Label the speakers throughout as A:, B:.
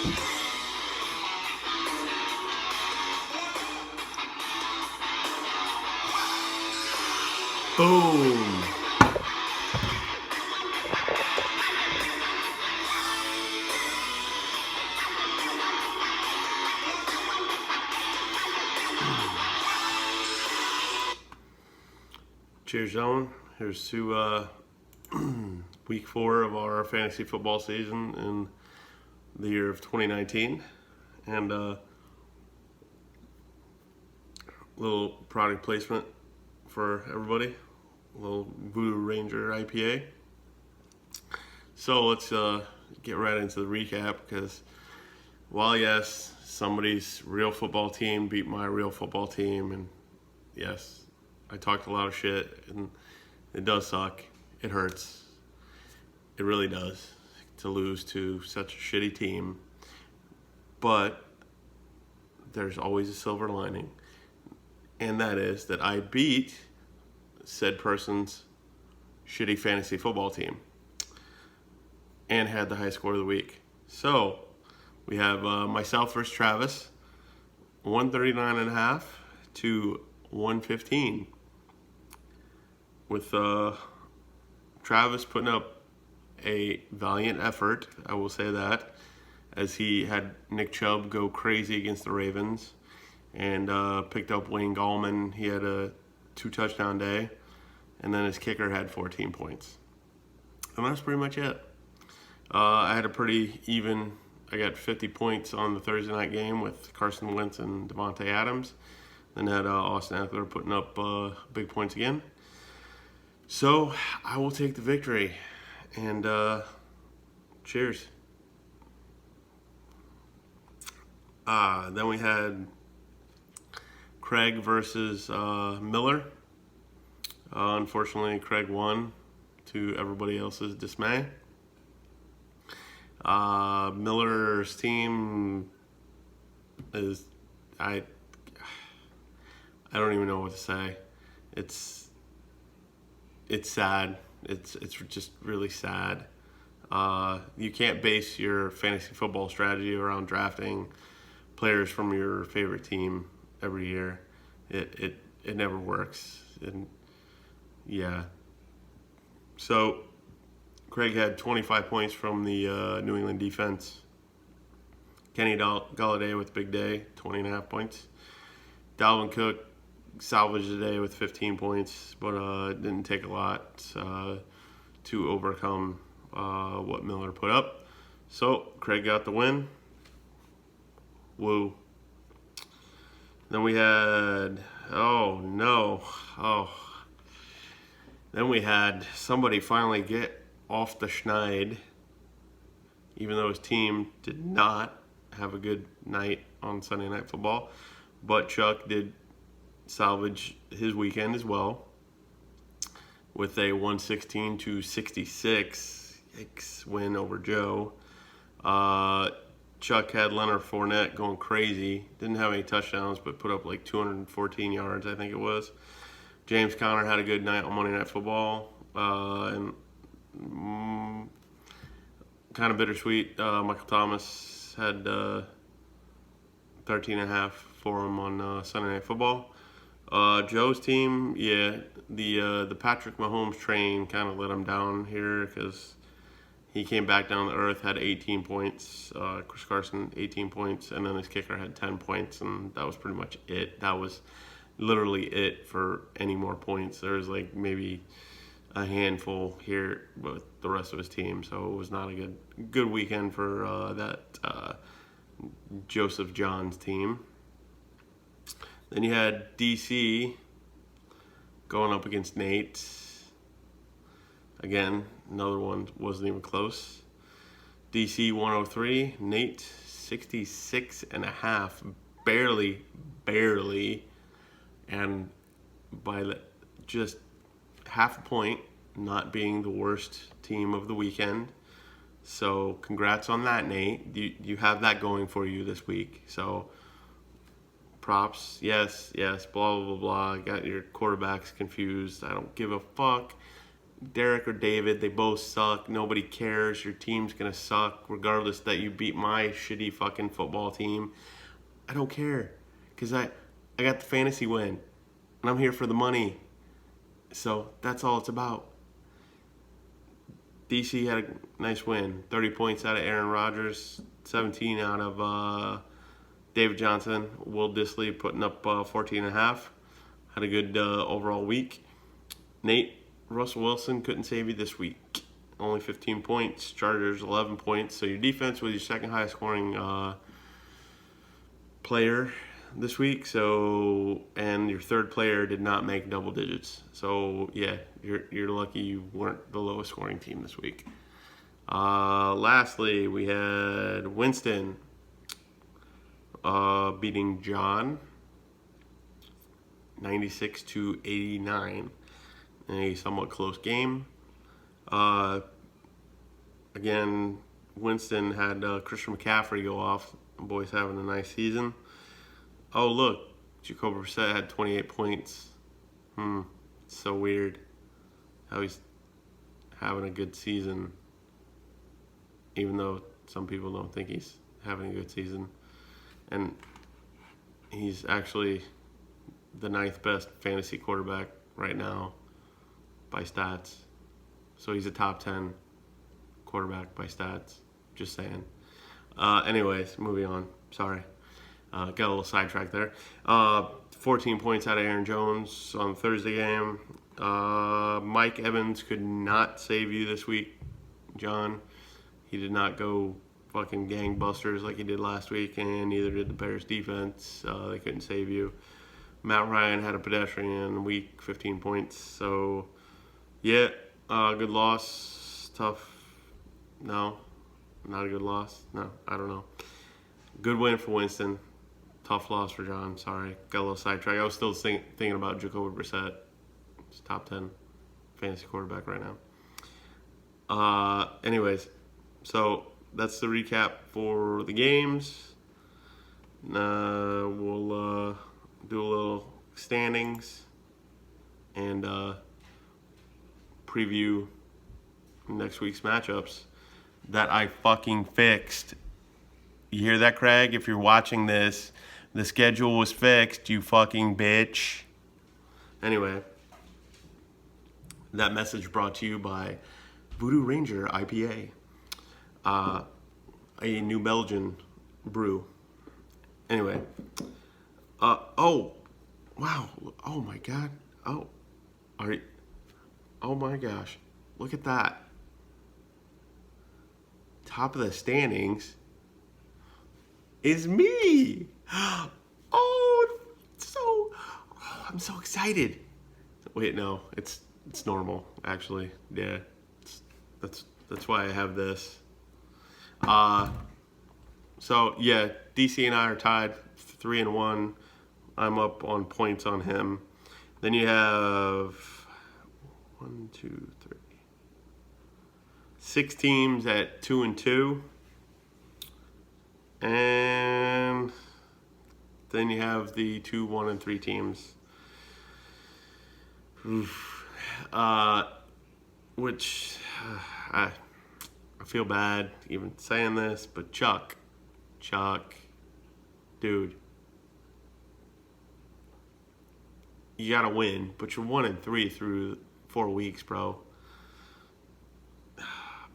A: Boom. Cheers, gentlemen. Here's to week 4 of our fantasy football season in the year of 2019. And little product placement for everybody. A little Voodoo Ranger IPA. So let's get right into the recap, because while yes, somebody's real football team beat my real football team, and yes, I talked a lot of shit, and it does suck. It hurts. It really does to lose to such a shitty team. But there's always a silver lining, and that is that I beat said person's shitty fantasy football team and had the high score of the week. So we have myself versus Travis, 139.5 to 115, with Travis putting up a valiant effort, I will say that, as he had Nick Chubb go crazy against the Ravens and picked up Wayne Gallman. He had a 2-touchdown day, and then his kicker had 14 points. And that's pretty much it. I had a pretty even, I got 50 points on the Thursday night game with Carson Wentz and Devontae Adams. Then had Austin Eckler putting up big points again. So I will take the victory, and cheers. Then we had Craig versus Miller. Unfortunately, Craig won, to everybody else's dismay. Miller's team is, I don't even know what to say. It's sad. It's just really sad. You can't base your fantasy football strategy around drafting players from your favorite team every year. It never works. And yeah. So Craig had 25 points from the New England defense. Kenny Galladay with a big day, 20.5 points. Dalvin Cook salvaged the day with 15 points, but it didn't take a lot to overcome what Miller put up. So Craig got the win. Woo. Then we had, then we had somebody finally get off the schneid, even though his team did not have a good night on Sunday Night Football. But Chuck did salvage his weekend as well with a 116 to 66 win over Joe. Chuck had Leonard Fournette going crazy. Didn't have any touchdowns, but put up like 214 yards, I think it was. James Conner had a good night on Monday Night Football. And kind of bittersweet. Michael Thomas had 13.5 for him on Sunday Night Football. Joe's team, the Patrick Mahomes train kind of let him down here, because he came back down to earth, had 18 points. Chris Carson, 18 points, and then his kicker had 10 points, and that was pretty much it. That was literally it for any more points. There was like maybe a handful here with the rest of his team, so it was not a good weekend for that Joseph John's team. Then you had DC going up against Nate. Again, another one wasn't even close. DC 103, Nate 66.5, barely, and by just half a point, not being the worst team of the weekend. So congrats on that, Nate. You have that going for you this week. So props, yes, blah, blah, blah, blah. Got your quarterbacks confused. I don't give a fuck. Derek or David, they both suck. Nobody cares. Your team's gonna suck, regardless that you beat my shitty fucking football team. I don't care, cause I got the fantasy win, and I'm here for the money. So that's all it's about. DC had a nice win. 30 points out of Aaron Rodgers, 17 out of David Johnson. Will Dissly putting up 14 and a half. Had a good overall week. Nate, Russell Wilson couldn't save you this week. Only 15 points. Chargers 11 points. So your defense was your second highest scoring player this week. And your third player did not make double digits. So yeah, you're lucky you weren't the lowest scoring team this week. Lastly, we had Winston beating John 96-89. A somewhat close game. Again, Winston had Christian McCaffrey go off. The boy's having a nice season. Oh, look. Jacoby Brissett had 28 points. It's so weird how he's having a good season, even though some people don't think he's having a good season. And he's actually the 9th best fantasy quarterback right now by stats. So he's a top 10 quarterback by stats. Just saying. Anyways, moving on. Sorry. Got a little sidetracked there. 14 points out of Aaron Jones on the Thursday game. Mike Evans could not save you this week, John. He did not go fucking gangbusters like he did last week, and neither did the Bears defense. They couldn't save you. Matt Ryan had a pedestrian week, 15 points. So, yeah, good loss. Tough. No, not a good loss. No, I don't know. Good win for Winston. Tough loss for John. Sorry, got a little sidetracked. I was still thinking about Jacoby Brissett. He's top 10 fantasy quarterback right now. Anyways, so that's the recap for the games. We'll do a little standings and preview next week's matchups that I fucking fixed. You hear that, Craig? If you're watching this, the schedule was fixed, you fucking bitch. Anyway, that message brought to you by Voodoo Ranger IPA, a New Belgian brew. Anyway, oh, wow, oh my God, oh my gosh, look at that. Top of the standings is me. I'm so excited. Wait, no, it's normal actually. Yeah, that's why I have this. So yeah, DC and I are tied 3-1. I'm up on points on him. Then you have 6 teams at 2-2. And then you have the 2, 1, and 3 teams. Which I feel bad even saying this, but Chuck, dude, you gotta win. But you're 1-3 through 4 weeks, bro.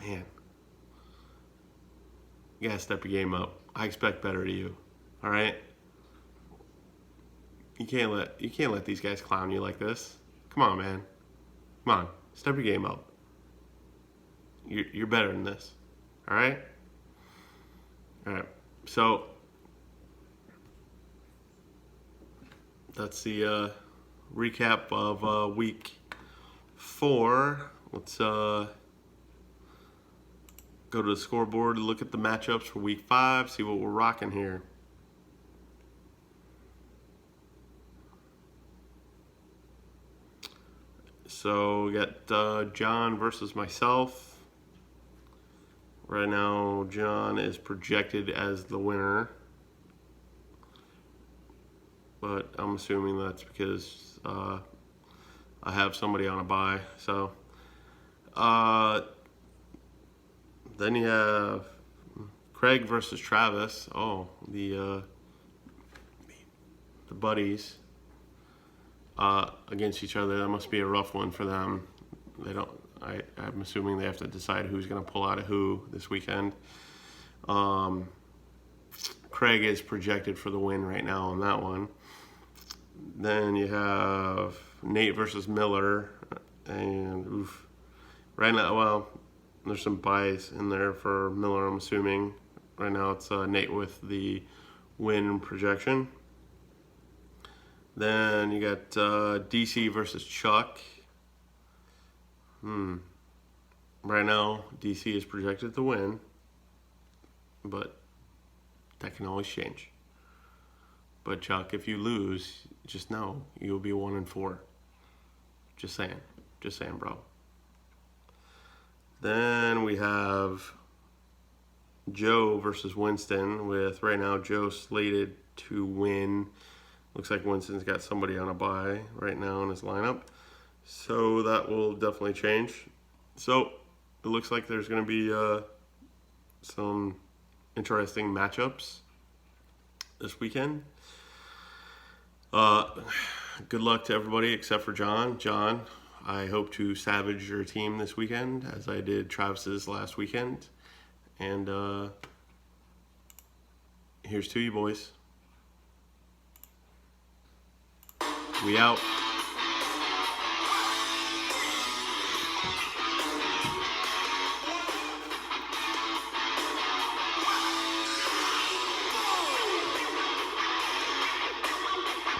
A: Man, you gotta step your game up. I expect better of you. All right. You can't let these guys clown you like this. Come on, man. Come on, step your game up. You're better than this. All right. All right. So that's the recap of week 4. Let's go to the scoreboard and look at the matchups for week 5, see what we're rocking here. So we got John versus myself. Right now, John is projected as the winner, but I'm assuming that's because I have somebody on a bye. So Uh, then you have Craig versus Travis. Oh, the buddies against each other. That must be a rough one for them. They don't. I'm assuming they have to decide who's going to pull out of who this weekend. Craig is projected for the win right now on that one. Then you have Nate versus Miller, and right now, well, there's some buys in there for Miller, I'm assuming. Right now it's Nate with the win projection. Then you got DC versus Chuck. Right now, DC is projected to win, but that can always change. But Chuck, if you lose, just know you'll be 1-4. Just saying, bro. Then we have Joe versus Winston, with right now Joe slated to win. Looks like Winston's got somebody on a bye right now in his lineup, so that will definitely change. So it looks like there's going to be some interesting matchups this weekend. Good luck to everybody except for John. John, I hope to savage your team this weekend as I did Travis's last weekend. And here's to you, boys. We out.